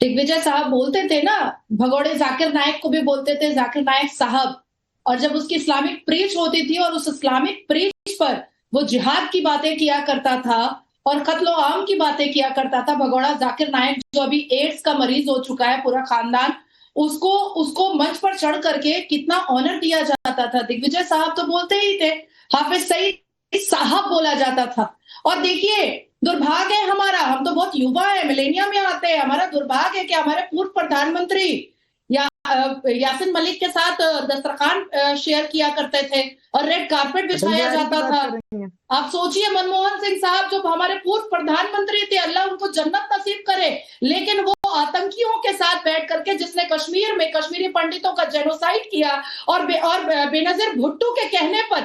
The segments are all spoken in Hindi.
दिग्विजय साहब बोलते थे ना, भगोड़े जाकिर नायक को भी बोलते थे जाकिर नायक साहब। और जब उसकी इस्लामिक प्रीच होती थी और उस इस्लामिक प्रीच पर वो जिहाद की बातें किया करता था और कत्लो आम की बातें किया करता था, भगोड़ा जाकिर नायक जो अभी एड्स का मरीज हो चुका है पूरा खानदान, उसको उसको मंच पर चढ़ करके कितना ऑनर दिया जाता था। दिग्विजय साहब तो बोलते ही थे, हाफिज सईद साहब बोला जाता था। और देखिए दुर्भाग्य है हमारा, हम तो बहुत युवा है, मिलेनियम में आते हैं, हमारा दुर्भाग्य है कि हमारे पूर्व प्रधानमंत्री यासिन मलिक के साथ दस्तरखान शेयर किया करते थे और रेड कारपेट बिछाया जाता था। आप सोचिए मनमोहन सिंह साहब जो हमारे पूर्व प्रधानमंत्री थे, अल्लाह उनको जन्नत नसीब करे, लेकिन वो आतंकियों के साथ बैठ करके जिसने कश्मीर में कश्मीरी पंडितों का जेनोसाइड किया और बेनजीर भुट्टो के कहने पर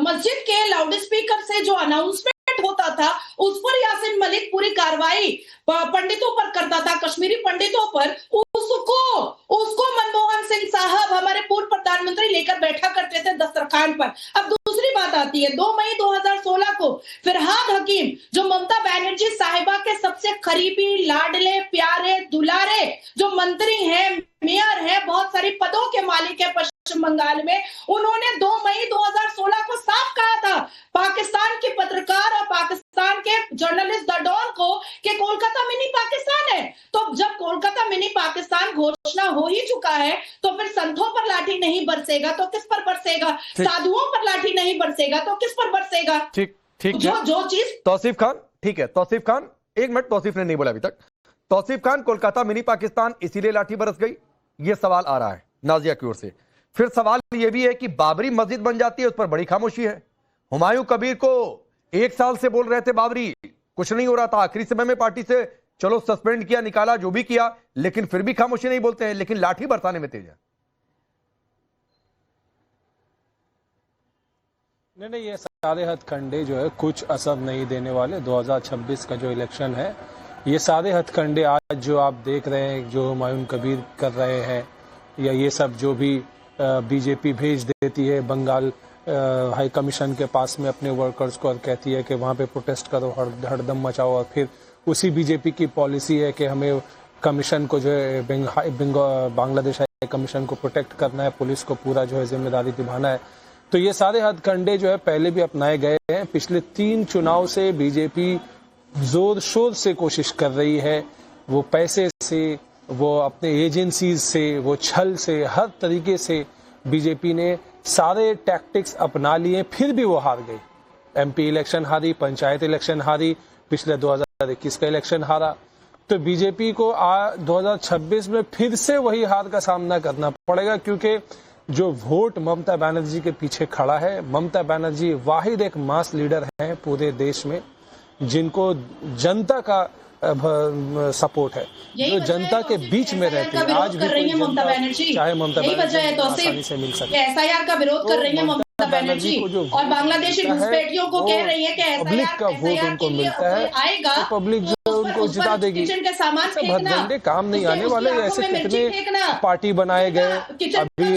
मस्जिद के लाउड स्पीकर से जो अनाउंसमेंट होता था उस पर यासिन मलिक पूरी कार्रवाई पंडितों पर करता था, कश्मीरी पंडितों पर। उसको मनमोहन सिंह साहब हमारे पूर्व प्रधानमंत्री लेकर बैठा करते थे दस्तरखान पर। अब दूसरी बात आती है 2 मई 2016 को फिरहाद हकीम जो ममता बनर्जी साहिबा के सबसे करीबी, लाडले, प्यारे, दुलारे जो मंत्री हैं, मेयर है, बहुत सारी पदों के मालिक है पश्चिम बंगाल में, उन्होंने 2 मई 2016 को साफ कहा था पाकिस्तान के पत्रकार और पाकिस्तान के जर्नलिस्ट द डॉन को कि कोलकाता मिनी पाकिस्तान है। तो जब कोलकाता मिनी पाकिस्तान घोषणा हो ही चुका है तो फिर संतों पर लाठी नहीं बरसेगा तो किस पर बरसेगा, साधुओं पर लाठी नहीं बरसेगा तो किस पर बरसेगा। ठीक जो चीज तौसीफ खान, ठीक है तौसीफ खान, एक मिनट, तौसीफ ने नहीं बोला अभी तक। तौसीफ खान, कोलकाता मिनी पाकिस्तान इसीलिए लाठी बरस गई, ये सवाल आ रहा है नाजिया की ओर से। फिर सवाल यह भी है कि बाबरी मस्जिद बन जाती है, उस पर बड़ी खामोशी है। हुमायूं कबीर को 1 साल से बोल रहे थे बाबरी, कुछ नहीं हो रहा था, आखिरी समय में पार्टी से चलो सस्पेंड किया, निकाला, जो भी किया, लेकिन फिर भी खामोशी नहीं बोलते हैं, लेकिन लाठी बरसाने में तेज है। नहीं, ये सारे हथकंडे जो है कुछ असर नहीं देने वाले। 2026 का जो इलेक्शन है, ये सारे हथकंडे आज जो आप देख रहे हैं, जो हुमायूं कबीर कर रहे हैं, या ये सब जो भी बीजेपी भेज देती है बंगाल हाई कमीशन के पास में अपने वर्कर्स को और कहती है कि वहाँ पे प्रोटेस्ट करो, हड़दम मचाओ, और फिर उसी बीजेपी की पॉलिसी है कि हमें कमीशन को जो है बांग्लादेश हाई कमीशन को प्रोटेक्ट करना है, पुलिस को पूरा जो है जिम्मेदारी निभाना है। तो ये सारे हथकंडे जो है पहले भी अपनाए गए हैं। पिछले 3 चुनाव से बीजेपी जोर शोर से कोशिश कर रही है, वो पैसे से, वो अपने एजेंसीज से, वो छल से, हर तरीके से बीजेपी ने सारे टैक्टिक्स अपना लिए, फिर भी वो हार गई। एमपी इलेक्शन हारी, पंचायत इलेक्शन हारी, पिछले 2021 का इलेक्शन हारा। तो बीजेपी को 2026 में फिर से वही हार का सामना करना पड़ेगा, क्योंकि जो वोट ममता बनर्जी के पीछे खड़ा है, ममता बनर्जी वाहिद एक मास लीडर है पूरे देश में जिनको जनता का सपोर्ट है, जो जनता के बीच में रहती है। आज भी कोई जनता चाहे ममता बनर्जी से मिल सकती है। एसआईआर का विरोध कर रही है ममता बनर्जी और बांग्लादेशी घुसपैठियों को कह रही है कि पब्लिक का वोट उनको मिलता है, तो पब्लिक जो उनको जिता देगी। भद्दे काम नहीं आने वाले, ऐसे कितने पार्टी बनाए गए। अभी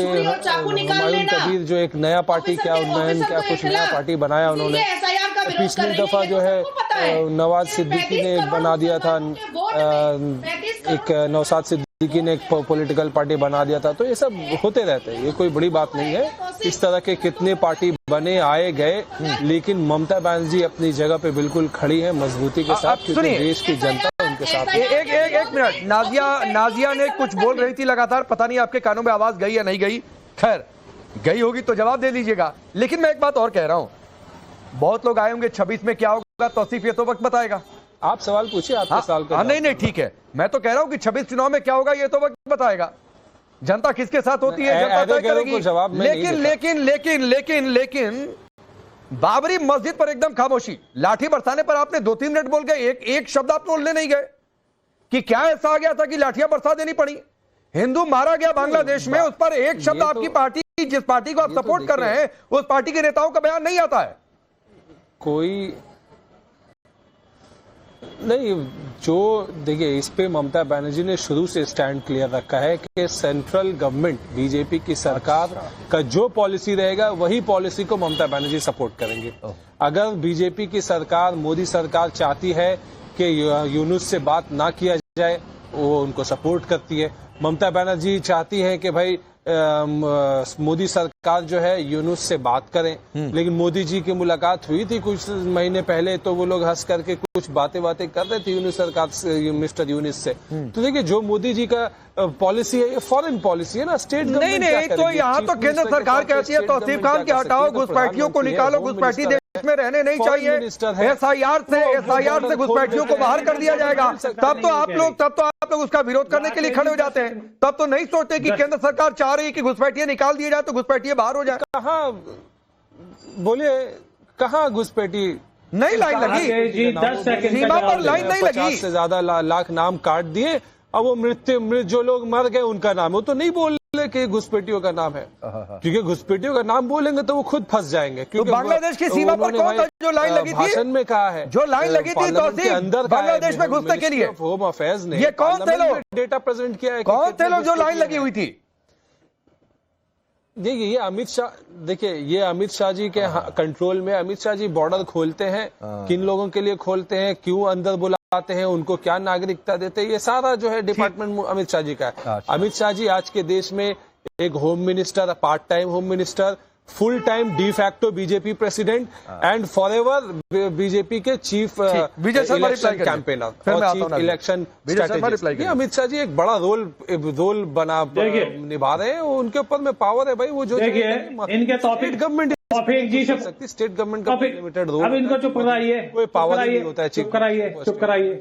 हुमायूं कबीर जो एक नया पार्टी, क्या उन्नयन, क्या कुछ नया पार्टी बनाया उन्होंने। पिछली दफा जो है नवाज सिद्दीकी ने बना दिया था, एक नौशाद सिद्दीकी ने एक पॉलिटिकल पार्टी बना दिया था। तो ये सब होते रहते हैं, ये कोई बड़ी बात नहीं है। इस तरह के कितने पार्टी बने, आए गए, लेकिन ममता बनर्जी अपनी जगह पे बिल्कुल खड़ी है मजबूती के साथ, क्योंकि देश की जनता उनके साथ। एक मिनट, नाजिया ने कुछ बोल रही थी लगातार, पता नहीं आपके कानों में आवाज गई या नहीं गई। खैर गई होगी तो जवाब दे दीजिएगा। लेकिन मैं एक बात और कह रहा हूं, बहुत लोग आए होंगे 26 में क्या होगा, तौसीफ ये तो वक्त बताएगा। आप सवाल पूछिए, आपके सवाल का। नहीं ठीक है, मैं तो कह रहा हूं कि 26 चुनाव में क्या होगा ये तो वक्त बताएगा। जनता किसके साथ होती है, जनता तय करेगी। लेकिन बाबरी मस्जिद पर एकदम खामोशी, लाठी बरसाने पर आपने 2-3 मिनट बोल गए, एक शब्द आप बोलने नहीं गए कि क्या ऐसा आ गया था कि लाठियां बरसा देनी पड़ी। हिंदू मारा गया बांग्लादेश में, उस पर एक शब्द आपकी पार्टी, जिस पार्टी को आप सपोर्ट कर रहे हैं, उस पार्टी के नेताओं का बयान नहीं आता है। कोई नहीं, जो देखिए, इस पे ममता बनर्जी ने शुरू से स्टैंड क्लियर रखा है कि सेंट्रल गवर्नमेंट, बीजेपी की सरकार का जो पॉलिसी रहेगा वही पॉलिसी को ममता बनर्जी सपोर्ट करेंगे। अगर बीजेपी की सरकार, मोदी सरकार चाहती है कि यूनुस से बात ना किया जाए, वो उनको सपोर्ट करती है। ममता बनर्जी चाहती है कि भाई मोदी सरकार जो है यूनुस से बात करें, लेकिन मोदी जी की मुलाकात हुई थी कुछ महीने पहले, तो वो लोग हंस करके कुछ बातें कर रहे थे यूनुस सरकार से, मिस्टर यूनुस से। तो देखिए, जो मोदी जी का पॉलिसी है, ये फॉरेन पॉलिसी है ना, स्टेट गवर्नमेंट नहीं, तो यहाँ तो केंद्र सरकार कहती है तौसीफ खान के हटाओ, घुसपैठियों को निकालो, घुसपैठी देश में रहने नहीं चाहिए, एसआईआर से घुसपैठियों को बाहर कर दिया जाएगा। तब तो आप लोग उसका विरोध करने के लिए खड़े हो जाते हैं। तब तो नहीं सोचते कि केंद्र सरकार चाह रही है कि घुसपैठिए निकाल दिए जाए तो घुसपैठिए बाहर हो जाए। कहाँ घुसपैठी नहीं लाइन लगी, सीमा पर लाइन नहीं लगी, 50 से ज्यादा लाख नाम काट दिए। अब वो मृत जो लोग मर गए उनका नाम, वो तो नहीं बोल रहे कि घुसपैठियों का नाम है, क्योंकि घुसपैठियों का नाम बोलेंगे तो वो खुद फंस जाएंगे। तो बांग्लादेश की सीमा पर कौन था जो लाइन लगी थी? भाषण में कहा है जो लाइन लगी थी तो अंदर बांग्लादेश में घुसने के लिए होम अफेयर्स ने, ये कौन थे लोग, डेटा प्रेजेंट किया है, कौन थे लोग जो लाइन लगी हुई थी? देखिए, ये अमित शाह जी के कंट्रोल में। अमित शाह जी बॉर्डर खोलते हैं, किन लोगों के लिए खोलते हैं, क्यों अंदर बुलाते हैं, उनको क्या नागरिकता देते हैं, ये सारा जो है डिपार्टमेंट अमित शाह जी का है। अमित शाह जी आज के देश में एक home minister, part time home minister, full time de facto BJP president and forever BJP के चीफ इलेक्शन कैंपेनर और chief election strategist. Amit Shah ji एक बड़ा रोल निभा रहे हैं, उनके ऊपर में पावर है भाई। वो जो इनके टॉपिक गवर्नमेंट जी से सकती, स्टेट गवर्नमेंट का लिमिटेड रोल, अब इनको चुप कराइए, कोई पावर नहीं होता है चुप कराइए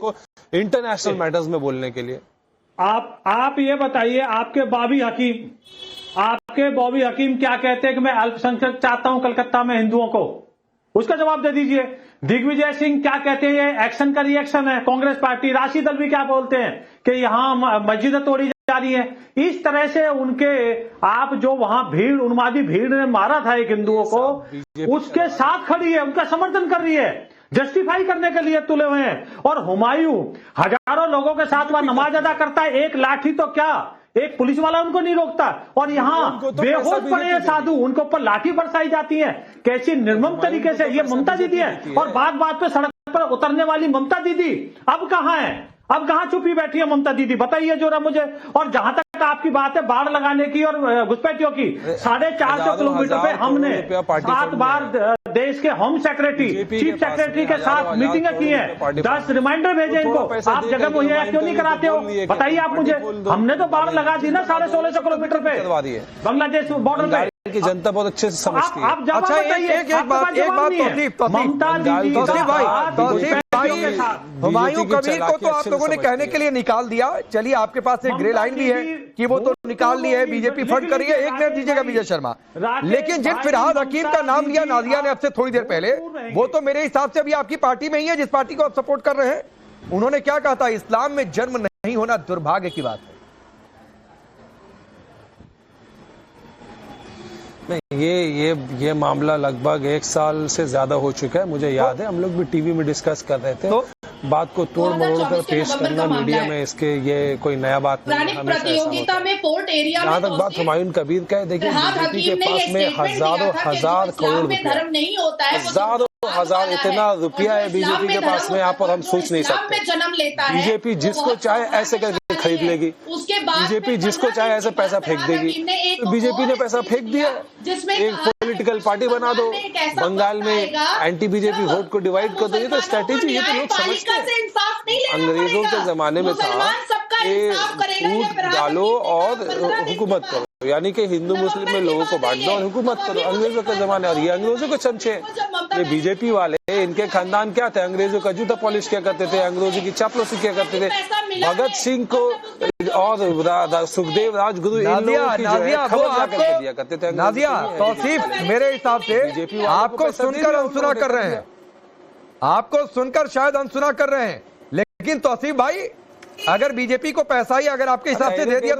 इंटरनेशनल मैटर्स में बोलने के लिए। आप ये बताइए, आपके बॉबी हकीम क्या कहते हैं कि मैं अल्पसंख्यक चाहता हूं कलकत्ता में हिंदुओं को, उसका जवाब दे दीजिए। दिग्विजय सिंह क्या कहते हैं, ये एक्शन का रिएक्शन है कांग्रेस पार्टी। राशिद अल्वी क्या बोलते हैं कि यहां मस्जिदें तोड़ी जा रही है। इस तरह से उनके, आप जो वहां उन्मादी भीड़ ने मारा था एक हिंदुओं को, उसके साथ खड़ी है, उनका समर्थन कर रही है, जस्टिफाई करने के लिए तुले हुए हैं। और हुमायूं हजारों लोगों के साथ वह नमाज अदा करता है, एक लाठी तो क्या, एक पुलिस वाला उनको नहीं रोकता। और यहाँ बेहोश पड़े हैं साधु, उनके ऊपर लाठी बरसाई जाती है। कैसी निर्मम तरीके से ये ममता दीदी है। और बात बात पे सड़क पर उतरने वाली ममता दीदी अब कहाँ है, अब कहाँ छुपी बैठी है ममता दीदी, बताइए जरा मुझे। और जहां तक आपकी बात है बाढ़ लगाने की और घुसपैठियों की, 450 किलोमीटर पे हमने 7 बार देश के होम सेक्रेटरी, चीफ सेक्रेटरी के साथ मीटिंगें की हैं, 10 रिमाइंडर भेजे इनको। आप जगह मुहैया क्यों नहीं कराते हो, बताइए आप मुझे। हमने तो बाढ़ लगा दी ना 1650 किलोमीटर पे बांग्लादेश बॉर्डर पे, की जनता बहुत अच्छे से समझती है। अच्छा, एक बात ममता दीदी हुमायूं कबीर को तो आप लोगों ने कहने के लिए निकाल दिया। चलिए, आपके पास एक ग्रे लाइन भी है कि वो तो निकाल ली है, बीजेपी फंड कर रही है। एक मिनट दीजिएगा विजय शर्मा, लेकिन जिन फिरहाद हकीम का नाम लिया नाजिया ने अब से थोड़ी देर पहले, वो तो मेरे हिसाब से अभी आपकी पार्टी में ही है, जिस पार्टी को आप सपोर्ट कर रहे हैं। उन्होंने क्या कहा था, इस्लाम में जन्म नहीं होना दुर्भाग्य की बात है। नहीं, ये मामला लगभग 1 साल से ज्यादा हो चुका है, मुझे याद है। हम लोग भी टीवी में डिस्कस कर रहे थे, तो बात को तोड़ मरोड़ कर पेश करना मीडिया में, इसके ये कोई नया बात नहीं है। प्रतियोगिता में पोर्ट एरिया जहाँ तक बात हुमायूं कबीर का है, देखिए बीजेपी के पास में हजारों हजार करोड़ रुपया, हजारों हजार इतना रुपया है बीजेपी के पास में, यहाँ पर हम सोच नहीं सकते। बीजेपी जिसको चाहे ऐसे करके खरीद लेगी, बीजेपी जिसको चाहे ऐसे पैसा फेंक देगी। तो बीजेपी ने पैसा फेंक दिया, एक पॉलिटिकल पार्टी बना दो, बंगाल में एंटी बीजेपी वोट को डिवाइड कर दो। ये तो स्ट्रेटेजी, ये तो लोग समझते हैं। अंग्रेजों के जमाने में था कि दूध डालो और हुकूमत करो, यानी कि हिंदू मुस्लिम में लोगों को बांट दो और हुकूमत करो। अंग्रेजों के जमाने, और ये अंग्रेजों के चमचे, ये बीजेपी वाले, इनके खानदान क्या थे, अंग्रेजों का जूता पॉलिश क्या करते थे, अंग्रेजों की चापलूसी क्या करते थे। भगत सिंह को और सुखदेव राजगुरु इन लोगों की जो है खबर जाकर दिया करते थे। नाजिया, तौसीफ मेरे हिसाब से आपको सुनकर अनसुना कर रहे हैं, आपको सुनकर शायद अनसुना कर रहे हैं, लेकिन तौसीफ भाई, अगर बीजेपी को पैसा ही अगर आपके हिसाब से दे दिया